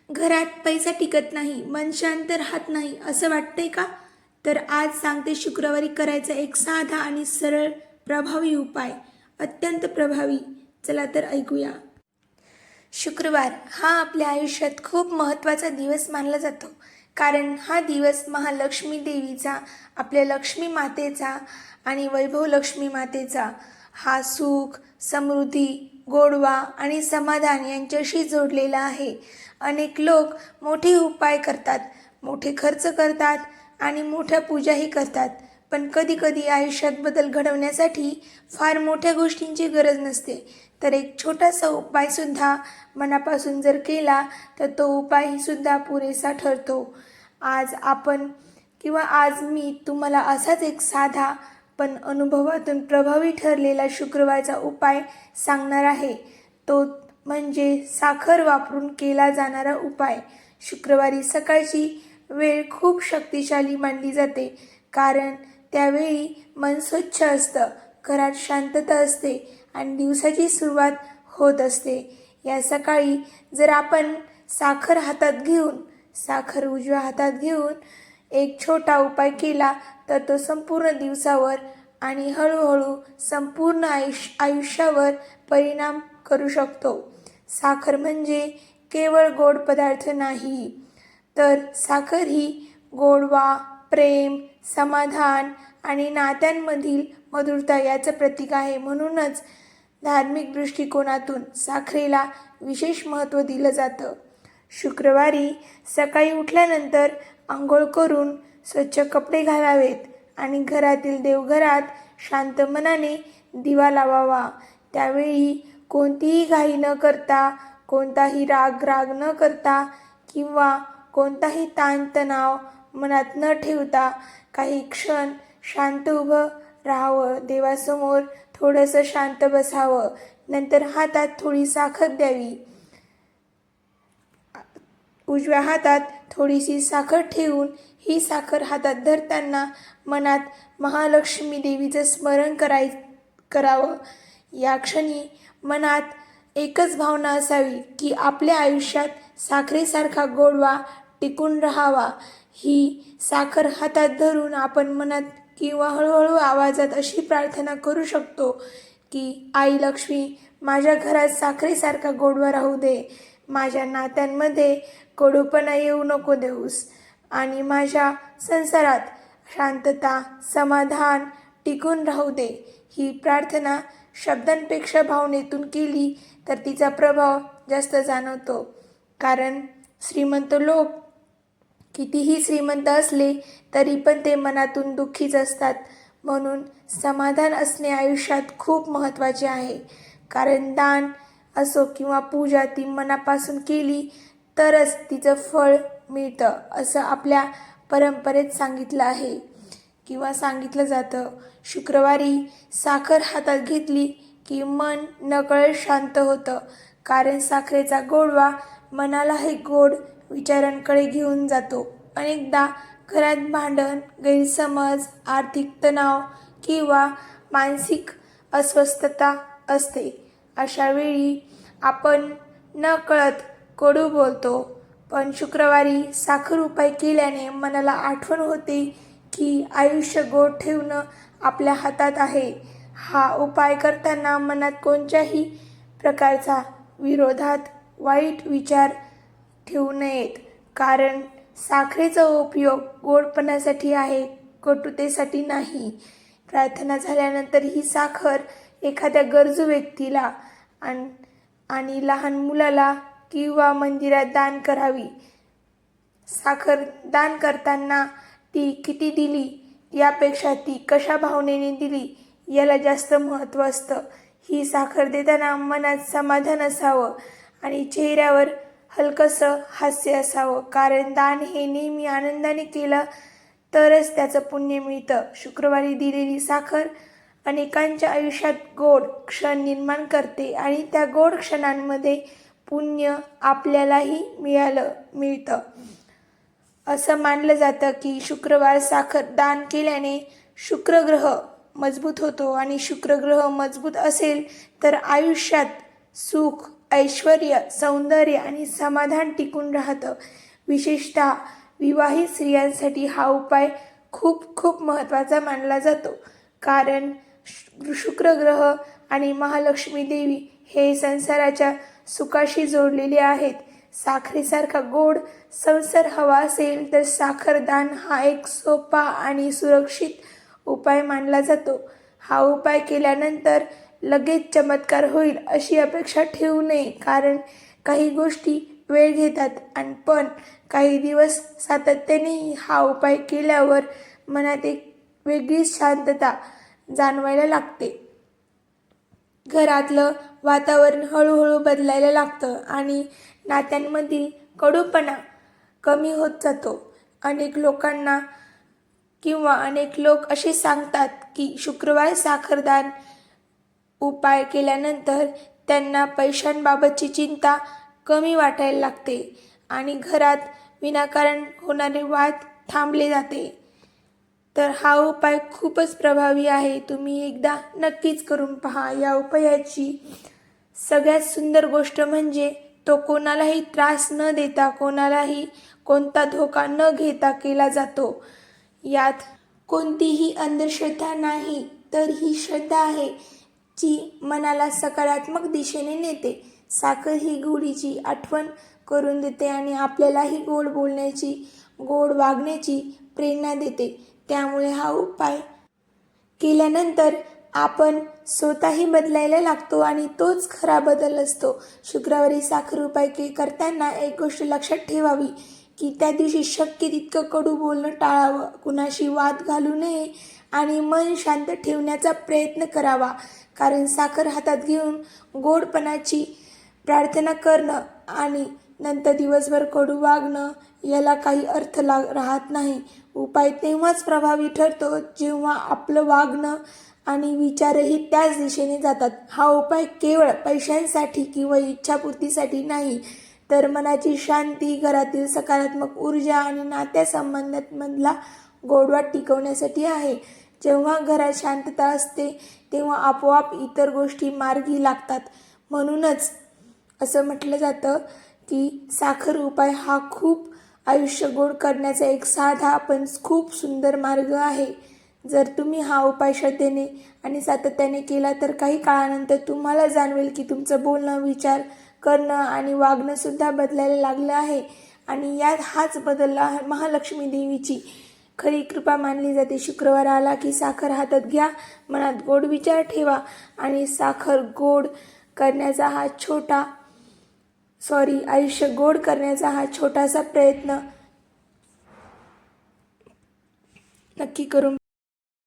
घरात पैसा टिकत नाही, मन शांत राहत नाही असं वाटतंय का? तर आज सांगते शुक्रवारी करायचा एक साधा आणि सरळ प्रभावी उपाय, अत्यंत प्रभावी. चला तर ऐकूया. शुक्रवार हा आपल्या आयुष्यात खूप महत्त्वाचा दिवस मानला जातो. कारण हा दिवस महालक्ष्मी देवीचा, आपल्या लक्ष्मी मातेचा आणि वैभव लक्ष्मी मातेचा हा सुख, समृद्धी, गोडवा आणि समाधान यांच्याशी जोडलेला आहे. अनेक लोक मोठे उपाय करतात, मोठे खर्च करतात आणि मोठ्या पूजाही करतात. पण कधीकधी आयुष्यात बदल घडवण्यासाठी फार मोठ्या गोष्टींची गरज नसते. तर एक छोटासा उपायसुद्धा मनापासून जर केला तर तो उपायसुद्धा पुरेसा ठरतो. आज मी तुम्हाला असाच एक साधा पण अनुभवातून प्रभावी ठरलेला शुक्रवारचा उपाय सांगणार आहे. तो म्हणजे साखर वापरून केला जाणारा उपाय. शुक्रवारी सकाळची वेळ खूप शक्तिशाली मानली जाते. कारण त्यावेळी मन स्वच्छ असतं, घरात शांतता असते आणि दिवसाची सुरुवात होत असते. या सकाळी जर आपण साखर उजव्या हातात घेऊन एक छोटा उपाय केला तर तो संपूर्ण दिवसावर आणि हळूहळू संपूर्ण आयुष्यावर परिणाम करू शकतो. साखर म्हणजे केवळ गोड पदार्थ नाही, तर साखर ही गोडवा, प्रेम, समाधान आणि नात्यांमधील मधुरता याचं प्रतीक आहे. म्हणूनच धार्मिक दृष्टिकोनातून साखरेला विशेष महत्त्व दिलं जातं. शुक्रवारी सकाळी उठल्यानंतर आंघोळ करून स्वच्छ कपडे घालावेत आणि घरातील देवघरात शांत मनाने दिवा लावावा. त्यावेळी कोणतीही घाई न करता, कोणताही राग न करता किंवा कोणताही ताणतणाव मनात न ठेवता काही क्षण शांत उभं राहावं, देवासमोर थोडंसं शांत बसावं. नंतर हातात थोडी साखर द्यावी. उजव्या हातात थोडीशी साखर ठेवून ही साखर हातात धरताना मनात महालक्ष्मी देवीचं स्मरण करावं. या क्षणी मनात एकच भावना असावी की आपल्या आयुष्यात साखरेसारखा गोडवा टिकून राहावा. ही साखर हातात धरून आपण मनात किंवा हळूहळू आवाजात अशी प्रार्थना करू शकतो की आई लक्ष्मी, माझ्या घरात साखरेसारखा गोडवा राहू दे, माझ्या नात्यांमध्ये कडूपणा येऊ नको देऊस आणि माझ्या संसारात शांतता, समाधान टिकून राहू दे. ही प्रार्थना शब्दांपेक्षा भावनेतून केली तर तिचा प्रभाव जास्त जाणवतो. कारण श्रीमंत लोक कितीही श्रीमंत असले तरी पण ते मनातून दुःखीच असतात. म्हणून समाधान असणे आयुष्यात खूप महत्त्वाचे आहे. कारण दान असो किंवा पूजा ती मनापासून केली तरच तिचं फळ मिळतं, असं आपल्या परंपरेत सांगितलं आहे किंवा सांगितलं जातं. शुक्रवारी साखर हातात घेतली की मन नकळत शांत होतं. कारण साखरेचा गोडवा मनालाही गोड विचारांकडे घेऊन जातो. अनेकदा घरात भांडण, गैरसमज, आर्थिक तणाव किंवा मानसिक अस्वस्थता असते. अशा वेळी आपण नकळत कडू बोलतो. पण शुक्रवारी साखर उपाय केल्याने मनाला आठवण होते की आयुष्य गोड ठेवणं आपल्या हातात आहे. हा उपाय करताना मनात कोणत्याही प्रकारचा विरोधात वाईट विचार ठेवू नयेत. कारण साखरेचा उपयोग गोडपणासाठी आहे, कटुतेसाठी नाही. प्रार्थना झाल्यानंतर ही साखर एखाद्या गरजू व्यक्तीला आणि लहान मुलाला किंवा मंदिरात दान करावी. साखर दान करताना ती किती दिली यापेक्षा ती कशा भावनेने दिली याला जास्त महत्त्व असतं. ही साखर देताना मनात समाधान असावं आणि चेहऱ्यावर हलकंसं हास्य असावं. कारण दान हे नेहमी आनंदाने केलं तरच त्याचं पुण्य मिळतं. शुक्रवारी दिलेली साखर अनेकांच्या आयुष्यात गोड क्षण निर्माण करते आणि त्या गोड क्षणांमध्ये पुण्य आपल्यालाही मिळतं. असं मानलं जातं की शुक्रवार साखर दान केल्याने शुक्रग्रह मजबूत होतो आणि शुक्रग्रह मजबूत असेल तर आयुष्यात सुख, ऐश्वर्य, सौंदर्य आणि समाधान टिकून राहतं. विशेषतः विवाहित स्त्रियांसाठी हा उपाय खूप खूप महत्त्वाचा मानला जातो. कारण शुक्र ग्रह आणि महालक्ष्मी देवी हे संसाराच्या सुखाशी जोडलेले आहेत. साखरेसारखा गोड संसार हवा असेल तर साखरदान हा एक सोपा आणि सुरक्षित उपाय मानला जातो. हा उपाय केल्यानंतर लगेच चमत्कार होईल अशी अपेक्षा ठेवू नये, कारण काही गोष्टी वेळ घेतात पण काही दिवस सातत्याने हा उपाय केल्यावर मनात एक वेगळीच शांतता जाणवायला लागते. घरातलं वातावरण हळूहळू बदलायला लागतं आणि नात्यांमधील कडूपणा कमी होत जातो. अनेक लोक असे सांगतात की शुक्रवार साखरदान उपाय केल्यानंतर त्यांना पैशांबाबतची चिंता कमी वाटायला लागते आणि घरात विनाकारण होणारे वाद थांबले जाते. तर हा उपाय खूपच प्रभावी आहे. तुम्ही एकदा नक्कीच करून पहा. या उपायाची सगळ्यात सुंदर गोष्ट म्हणजे तो कोणालाही त्रास न देता, कोणालाही कोणता धोका न घेता केला जातो. यात कोणतीही अंधश्रद्धा नाही, तर ही श्रद्धा आहे जी मनाला सकारात्मक दिशेने नेते. साखर ही गोडीची आठवण करून देते आणि आपल्यालाही गोड बोलण्याची, गोड वागण्याची प्रेरणा देते. त्यामुळे हा उपाय केल्यानंतर आपण स्वतःही बदलायला लागतो आणि तोच खरा बदल असतो. शुक्रवारी साखर उपाय करताना एक गोष्ट लक्षात ठेवावी की त्या दिवशी शक्य तितकं कडू बोलणं टाळावं, कुणाशी वाद घालू नये आणि मन शांत ठेवण्याचा प्रयत्न करावा. कारण साखर हातात घेऊन गोडपणाची प्रार्थना करणं आणि नंतर दिवसभर कडू वागणं याला काही अर्थ राहत नाही. उपाय तेव्हाच प्रभावी ठरतो जेव्हा आपलं वागणं आणि विचारही त्याच दिशेने जातात. हा उपाय केवळ पैशांसाठी किंवा इच्छापूर्तीसाठी नाही, तर मनाची शांती, घरातील सकारात्मक ऊर्जा आणि नात्यासंबंधांमधला गोडवा टिकवण्यासाठी आहे. जेव्हा घरात शांतता असते तेव्हा आपोआप इतर गोष्टी मार्गी लागतात. म्हणूनच असं म्हटलं जातं की साखर उपाय हा खूप आयुष्य गोड करण्याचा एक साधा पण खूप सुंदर मार्ग आहे. जर तुम्ही हा उपाय श्रद्धेने आणि सातत्याने केला तर काही काळानंतर तुम्हाला जाणवेल की तुमचं बोलणं, विचार करणं आणि वागणं सुद्धा बदलायला लागलं आहे. आणि यात हाच बदल महालक्ष्मी देवीची खरी कृपा मानली जाते. शुक्रवार आला की साखर हातात घ्या, मनात गोड विचार ठेवा आणि आयुष्य गोड करण्याचा हा छोटासा प्रयत्न नक्की करून